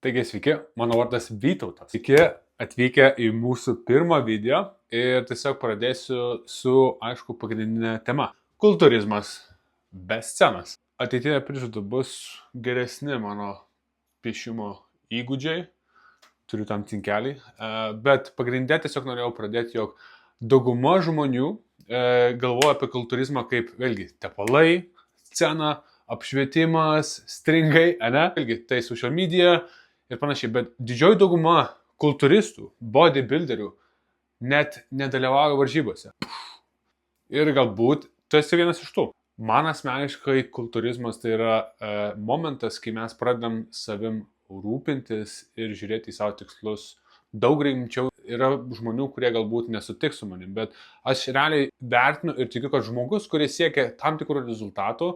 Taigi sveiki, mano vardas Vytautas. Sveiki atvykę į mūsų pirmą video ir tiesiog pradėsiu su, aišku, pagrindinė tema. Kultūrizmas be scenos. Ateityje prižadu bus geresni mano piešimo įgūdžiai, turiu tam tinkelį, bet pagrindė tiesiog norėjau pradėti, jog dauguma žmonių galvoja apie kultūrizmą kaip, vėlgi, tepalai, scena, apšvietimas, stringai, ne? Vėlgi, tai social media ir panašiai, bet didžioji dauguma kultūristų, bodybuilderių net nedalyvauja varžybose. Ir galbūt tu esi vienas iš tų. Man asmeniškai kultūrizmas tai yra momentas, kai mes pradedam savim rūpintis ir žiūrėti į savo tikslus daug rimčiau. Yra žmonių, kurie galbūt nesutiks su manim, bet aš realiai vertinu ir tikiu, kad žmogus, kuris siekia tam tikrų rezultatų,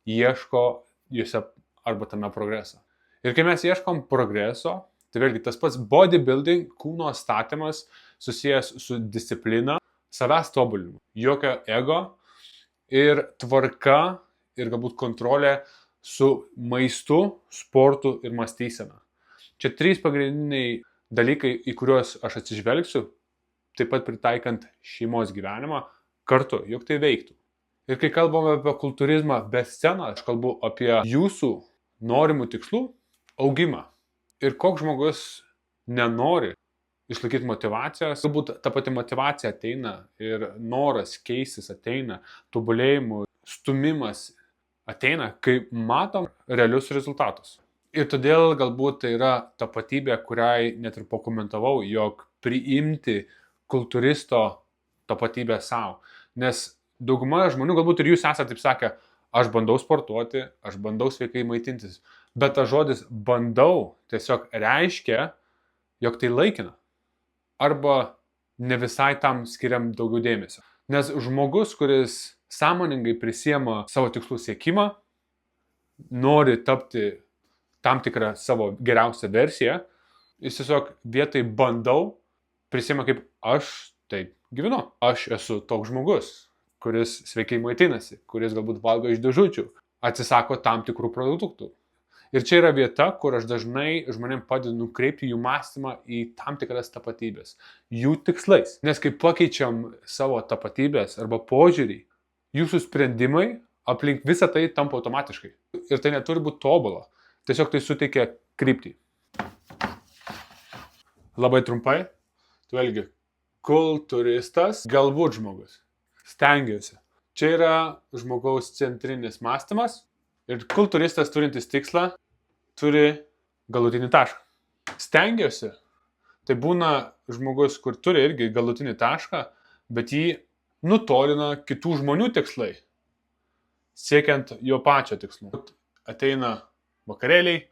ieško juose arba tame progreso. Ir kai mes ieškom progreso, tai vėlgi tas pats bodybuilding, kūno statymas susijęs su disciplina, savęs tobulinimu, jokio ego ir tvarka ir galbūt kontrolė su maistu, sportu ir mąstysena. Čia trys pagrindiniai dalykai, į kuriuos aš atsižvelgsiu, taip pat pritaikant šeimos gyvenimą kartu, jog tai veiktų. Ir kai kalbame apie kultūrizmą be scenos, aš kalbu apie jūsų norimų tikslų augimą. Ir koks žmogus nenori išlaikyti motivacijos, galbūt ta pati motivacija ateina ir noras keistis ateina, tobulėjimų, stumimas ateina, kai matom realius rezultatus. Ir todėl galbūt tai yra tapatybė, kuriai net ir pakomentavau, jog priimti kultūristo tapatybę savo. Nes dauguma žmonių, galbūt ir jūs esate taip sakę, aš bandau sportuoti, aš bandau sveikai maitintis. Bet tas žodis bandau tiesiog reiškia, jog tai laikina. Arba ne visai tam skiriam daugiau dėmesio. Nes žmogus, kuris sąmoningai prisiema savo tikslų siekimą, nori tapti tam tikrą savo geriausią versiją, jis tiesiog vietai bandau prisiema kaip aš taip gyvenu. Aš esu toks žmogus, kuris sveikai maitinasi, kuris galbūt valgo iš dėžučių, atsisako tam tikrų produktų. Ir čia yra vieta, kur aš dažnai žmonėm padedu nukreipti jų mąstymą į tam tikras tapatybės, jų tikslais. Nes kai pakeičiam savo tapatybės arba požiūrį, jūsų sprendimai aplink visą tai tampa automatiškai. Ir tai neturi būti tobula. Tiesiog tai suteikia kryptį. Labai trumpai, tu vėlgi, kultūristas, galbūt žmogus. Stengiuosi. Čia yra žmogaus centrinis mąstymas ir kultūristas turintis tikslą turi galutinį tašką. Stengiuosi. Tai būna žmogus, kur turi irgi galutinį tašką, bet jį nutolina kitų žmonių tikslai, siekiant jo pačio tikslų. Ateina vakarėliai,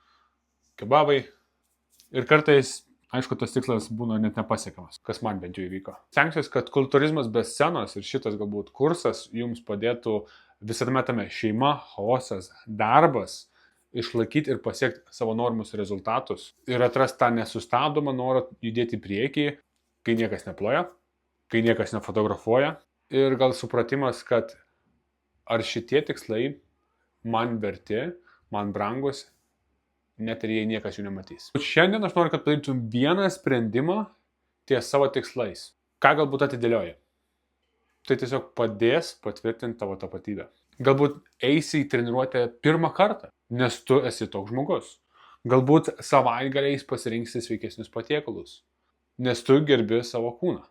kebabai ir kartais, aišku, tas tikslas būna net nepasiekiamas, kas man bent jau įvyko. Stengsiuosi, kad kultūrizmas be scenos ir šitas galbūt kursas jums padėtų visame tame šeima, chaosas, darbas išlaikyti ir pasiekti savo norimus rezultatus ir atrasti tą nesustabdomą norą judėti į priekį, kai niekas neploja, kai niekas nefotografuoja ir gal supratimas, kad ar šitie tikslai man verti, man brangus, net ir jei niekas jų nematys. Šiandien aš noriu, kad padarytum vieną sprendimą ties savo tikslais. Ką galbūt atidėlioji? Tai tiesiog padės patvirtinti tavo tapatybę. Galbūt eisi į treniruotę pirmą kartą, nes tu esi toks žmogus. Galbūt savaitgaliais pasirinksi sveikesnius patiekalus, nes tu gerbi savo kūną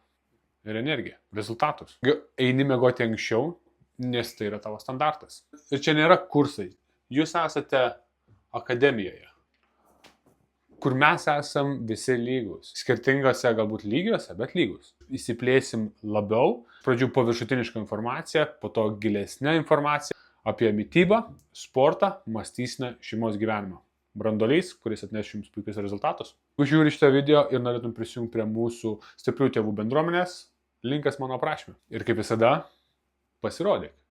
ir energiją, rezultatus. Eini miegoti anksčiau, nes tai yra tavo standartas. Ir čia nėra kursai. Jūs esate akademijoje, kur mes esam visi lygus. Skirtingose galbūt lygiuose, bet lygus. Įsiplėsim labiau, pradžių paviršutinišką informaciją, po to gilesnę informaciją apie mitybą, sportą, mąstyseną, šeimos gyvenimą. Branduolys, kuris atneš jums puikius rezultatus. Jeigu žiūri šitą video ir norėtum prisijungti prie mūsų stiprių tėvų bendruomenės, linkas mano aprašyme. Ir kaip visada, pasirodyk.